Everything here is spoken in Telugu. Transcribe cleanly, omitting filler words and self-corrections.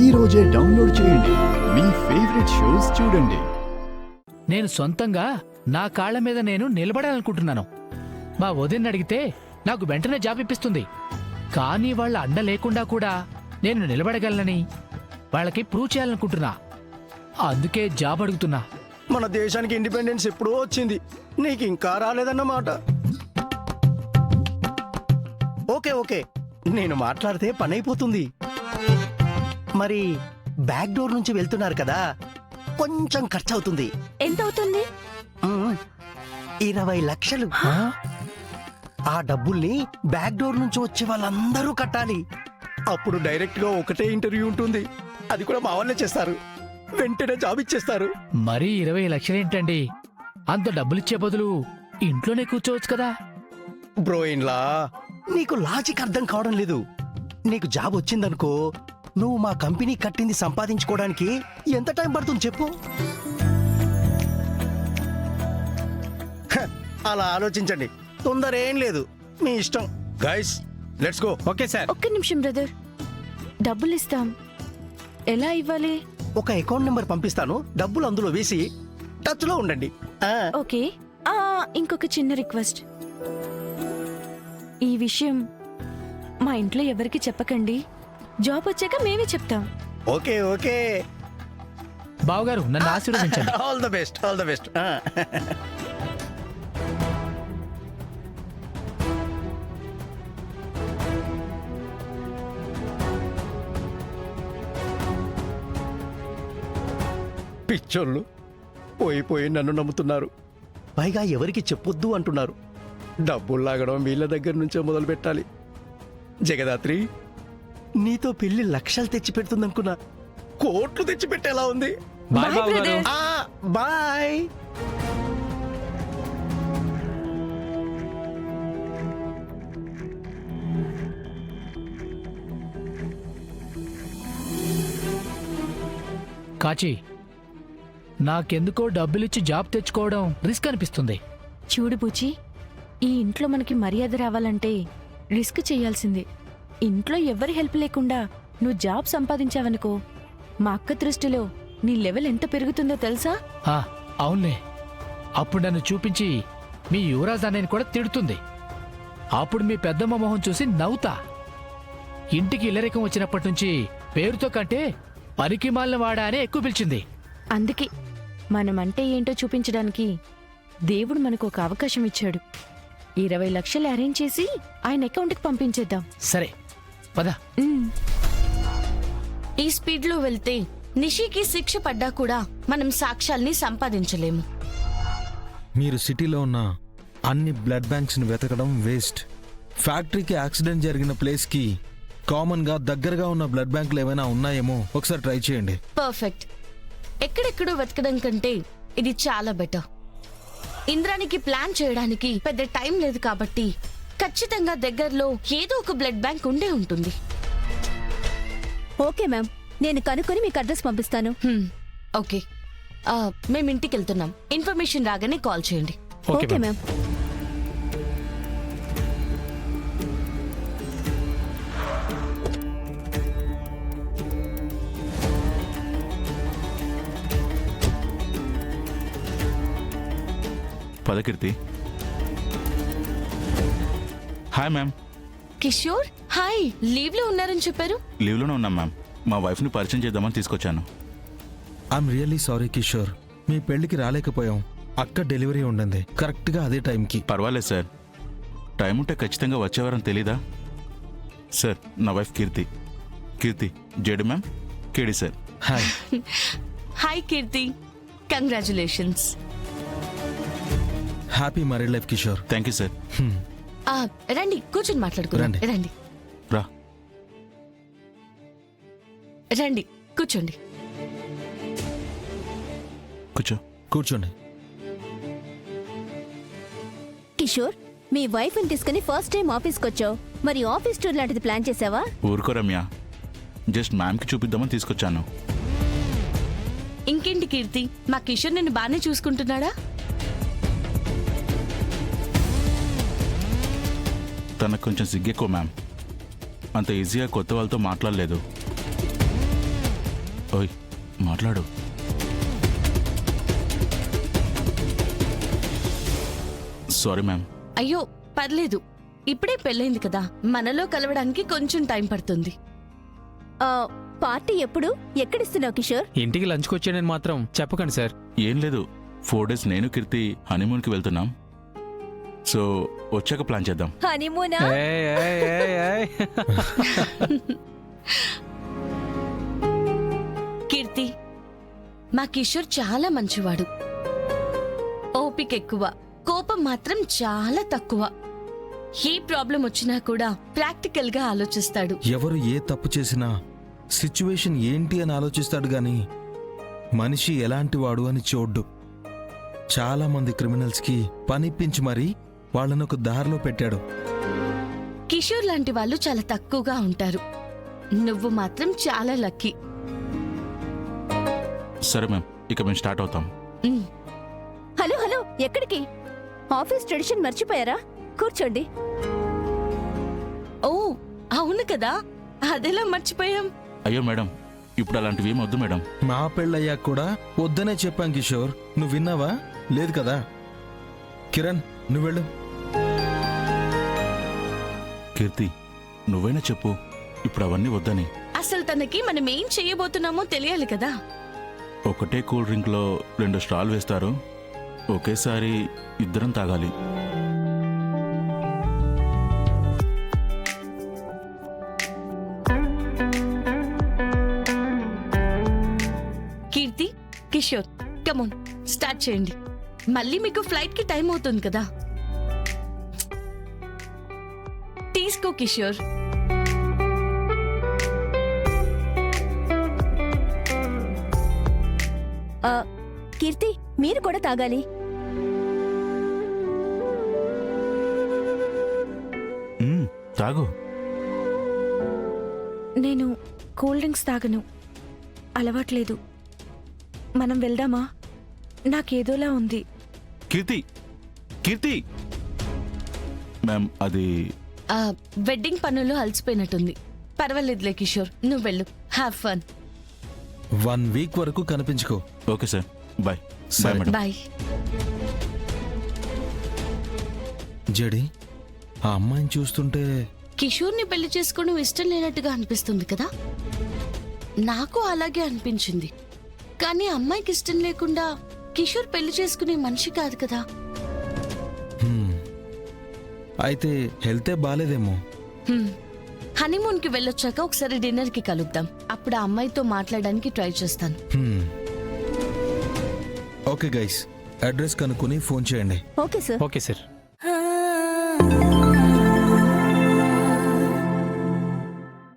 ఈ రోజే డౌన్లోడ్ చేయండి. మీ ఫేవరెట్ షోస్ చూడండి. నేను సొంతంగా నా కాళ్ల మీద నేను నిలబడాలనుకుంటున్నాను. మా వదిన్ని అడిగితే నాకు వెంటనే జాబ్ ఇప్పిస్తుంది. కానీ వాళ్ళ అండ లేకుండా కూడా నేను నిలబడగలనని వాళ్ళకి ప్రూవ్ చేయాలనుకుంటున్నా. అందుకే జాబ్ అడుగుతున్నా. మన దేశానికి ఇండిపెండెన్స్ ఎప్పుడో వచ్చింది, నీకు ఇంకా రాలేదన్నమాట. ఓకే ఓకే, నేను మాట్లాడితే పని అయిపోతుంది. మరి బ్యాక్ డోర్ నుంచి వెళ్తున్నారు కదా, కొంచెం ఖర్చు అవుతుంది. ఎంత అవుతుంది? 20 లక్షలు. ఆ డబ్బుల్ని బ్యాక్ డోర్ నుంచి వచ్చే వాళ్ళందరూ కట్టాలి. అప్పుడు డైరెక్ట్ గా ఒకటే ఇంటర్వ్యూ ఉంటుంది, అది కూడా మా వాళ్ళే చేస్తారు. వెంటనే జాబ్ ఇచ్చేస్తారు. మరీ 20 లక్షలేంటండి? అంత డబ్బులిచ్చే బదులు ఇంట్లోనే కూర్చోవచ్చు కదా. బ్రోయిన్లా, నీకు లాజిక్ అర్థం కావడం లేదు. నీకు జాబ్ వచ్చిందనుకో, నువ్వు మా కంపెనీ కట్టింది సంపాదించుకోవడానికి ఎంత టైం పడుతుంది చెప్పు? అలా ఆలోచించండి, తొందర ఏం లేదు, మీ ఇష్టం. Guys, let's go. Okay sir. ఒక్క నిమిషం బ్రదర్, డబ్బులు ఇస్తాం. ఎలా ఇవ్వాలి? ఒక అకౌంట్ నెంబర్ పంపిస్తాను, డబ్బులు అందులో వేసి టచ్ లో ఉండండి. ఓకే. ఇంకొక చిన్న రిక్వెస్ట్, ఈ విషయం మా ఇంట్లో ఎవరికి చెప్పకండి. జాబ్ వచ్చాక మేమే చెప్తాం. ఓకే ఓకే, బావగారు నన్ను ఆశీర్వదించండి. All the best, all the best. పిచ్చోళ్ళు పోయి నన్ను నమ్ముతున్నారు, పైగా ఎవరికి చెప్పొద్దు అంటున్నారు. డబ్బులు లాగడం వీళ్ళ దగ్గర నుంచే మొదలు పెట్టాలి. జగదాత్రి, నీతో పెళ్లి లక్షలు తెచ్చి పెడుతుందనుకున్నా, కోట్లు తెచ్చి పెట్టేలా ఉంది. బాయ్ బావగారు. బాయ్. కాచి, నాకెందుకో డబ్బులిచ్చి జాబ్ తెచ్చుకోవడం రిస్క్ అనిపిస్తుంది. చూడు బుచి, ఈ ఇంట్లో మనకి మర్యాద రావాలంటే రిస్క్ చేయాల్సిందే. ఇంట్లో ఎవరి హెల్ప్ లేకుండా నువ్వు జాబ్ సంపాదించావనుకో, మా అక్క దృష్టిలో నీ లెవెల్ ఎంత పెరుగుతుందో తెలుసా? అవునులే, అప్పుడు నన్ను చూపించి మీ యువరాజ్ అన్నయ్యని కూడా తిడుతుంది. అప్పుడు మీ పెద్దమ్మ మొహం చూసి నవ్వుతా. ఇంటికి ఇల్లరికం వచ్చినప్పటి నుంచి పేరుతో కంటే పనికి మాలిన వాడా అని ఎక్కువ పిలిచింది. అందుకే మనమంటే ఏంటో చూపించడానికి దేవుడు మనకు ఒక అవకాశం ఇచ్చాడు. 20 లక్షలు అరేంజ్ చేసి ఆయన అకౌంట్కి పంపించేద్దాం. సరే పద. ఈ స్పీడ్లో వెళ్తే నిషికి శిక్ష పడ్డా కూడా మనం సాక్ష్యాల్ని సంపాదించలేము. మీరు సిటీలో ఉన్న అన్ని బ్లడ్ బ్యాంక్స్ ని వెతకడం వేస్ట్. ఫ్యాక్టరీకి యాక్సిడెంట్ జరిగిన ప్లేస్ కి కామన్ గా దగ్గరగా ఉన్న బ్లడ్ బ్యాంకులు ఏమైనా ఉన్నాయేమో ఒకసారి ట్రై చేయండి. పర్ఫెక్ట్. ఎక్కడెక్కడో వెతకడం కంటే ఇది చాలా బెటర్. ఇంద్రానికి ప్లాన్ చేయడానికి పెద్ద టైం లేదు కాబట్టి ఖచ్చితంగా దగ్గరలో ఏదో ఒక బ్లడ్ బ్యాంక్ ఉండే ఉంటుంది. ఓకే మ్యామ్, నేను కనుక్కొని మీకు అడ్రస్ పంపిస్తాను. ఓకే, మేము ఇంటికి వెళ్తున్నాం. ఇన్ఫర్మేషన్ రాగానే కాల్ చేయండి. Okay ma'am. పదకీర్తి. Hi ma'am. Kishore, hi. Leave లో ఉన్నారని చెప్పారు. లీవ్లోనే ఉన్నాం మ్యామ్. మా వైఫ్ని పరిచయం చేద్దామని తీసుకొచ్చాను. ఐఎమ్ రియల్లీ సారీ కిషోర్, మీ పెళ్లికి రాలేకపోయాం. అక్క డెలివరీ ఉండింది కరెక్ట్గా అదే టైంకి. పర్వాలేదు సార్, టైం ఉంటే ఖచ్చితంగా వచ్చేవారని తెలీదా సార్? నా వైఫ్ కీర్తి. కీర్తి జేడు మ్యామ్, కేడి sir. Hi. Hi Keerthi, congratulations. Happy married life Kishore. Thank you sir. రండి కూర్చొని మాట్లాడుకుందాం. రండి రా. రండి కూర్చోండి. కూర్చోండి. కిషోర్, మీ వైఫ్ ని తీసుకుని ఫస్ట్ టైం ఆఫీస్కి వచ్చావు, మరి ఆఫీస్ టూర్ లాంటిది ప్లాన్ చేసావా? ఊరుకో రమ్య, జస్ట్ మ్యామ్కి చూపిద్దామని తీసుకొచ్చాను. ఇంకేంటి కీర్తి, మా కిషోర్ నిన్ను బాగానే చూసుకుంటున్నాడా? తనకు కొంచెం సిగ్గెక్కువ మ్యామ్. అంత ఈజీగా కొత్త వాళ్ళతో మాట్లాడలేదు. ఓయ్ మాట్లాడు. Sorry ma'am. అయ్యో పర్లేదు, ఇప్పుడే పెళ్ళైంది కదా, మనలో కలవడానికి కొంచెం టైం పడుతుంది. పార్టీ ఎప్పుడు ఎక్కడిస్తున్నావు కిషోర్? ఇంటికి లంచ్కి వచ్చానని మాత్రం చెప్పకండి సార్. ఏం లేదు, 4 days నేను కీర్తి హనీమూన్కి వెళ్తున్నాం. సో వచ్చాక ప్లాన్ చేద్దాం. హనీమూనా? కీర్తి, మా కిషోర్ చాలా మంచివాడు. ఓపిక ఎక్కువ, కోపం మాత్రం చాలా తక్కువ. ఏ ప్రాబ్లం వచ్చినా కూడా ప్రాక్టికల్ గా ఆలోచిస్తాడు. ఎవరు ఏ తప్పు చేసినా సిచ్యువేషన్ ఏంటి అని ఆలోచిస్తాడు గాని మనిషి ఎలాంటి వాడు అని చూడ్డు. చాలా మంది క్రిమినల్స్ కి పనిప్పించి మరీ వాళ్ళను ఒక దారిలో పెట్టాడు. కిషోర్ లాంటి వాళ్ళు చాలా తక్కువగా ఉంటారు. నువ్వు మాత్రం చాలా లక్కీ. సరే మ్యామ్, ఇక మేము స్టార్ట్ అవుతాం. ఉమ్. హలో హలో, ఎక్కడికి? ఆఫీస్ ట్రెడిషన్ మర్చిపోయారా? కూర్చోండి. ఓ అవును కదా, అదెలా మర్చిపోయాం. అయ్యో మేడం, ఇప్పుడు అలాంటివి ఏం వద్దు మేడం. మా పెళ్ళయ్యాక కూడా వద్దనే చెప్పాం కిషోర్, నువ్వు విన్నావా? లేదు కదా. కిరణ్ నువ్వెళ్ళు. కీర్తి నువ్వైనా చెప్పు, ఇప్పుడు అవన్నీ వద్దని. అసలు తనకి మనం ఏం చేయబోతున్నామో తెలియాలి కదా. ఒకటే కూల్ డ్రింక్లో 2 స్ట్రాలు వేస్తారు, ఒకేసారి ఇద్దరం తాగాలి. కీర్తి, కిషోర్, కమోన్ స్టార్ట్ చేయండి. మళ్ళీ మీకు ఫ్లైట్ కి టైం అవుతుంది కదా. తీసుకో కిషోర్. కీర్తి, మీరు కూడా తాగాలి. తాగు. నేను కూల్ డ్రింక్స్ తాగను, అలవాట్లేదు. మనం వెళ్దామా? నాకేదోలా ఉంది. కీర్తి, కీర్తి మ్యామ్, అది ఆ, వెడ్డింగ్ పనుల్లో అలసిపోయినట్టుంది. పర్వాలేదులే కిషోర్, నువ్వు వెళ్ళు. Have fun. 1 వీక్ వరకు కనిపించుకో. Okay sir, bye. సరే. Bye madam. బాయ్. జడి, ఆ అమ్మాయిని చూస్తుంటే కిషోర్ని పెళ్లి చేసుకోవడం ఇష్టం లేనట్టుగా అనిపిస్తుంది కదా. నాకు అలాగే అనిపించింది. కానీ అమ్మాయికి ఇష్టం లేకుండా కిషోర్ పెళ్లి చేసుకునే మనిషి కాదు కదా. అయితే హెల్తే బాలేదేమో. హనీమూన్ కి వెళ్ళొచ్చాక ఒకసారి డిన్నర్ కి కలుద్దాం. అప్పుడు ఆ అమ్మాయితో మాట్లాడడానికి ట్రై చేస్తాను. ఓకే గైస్, అడ్రస్ కనుక్కొని ఫోన్ చేయండి. Okay sir. Okay sir.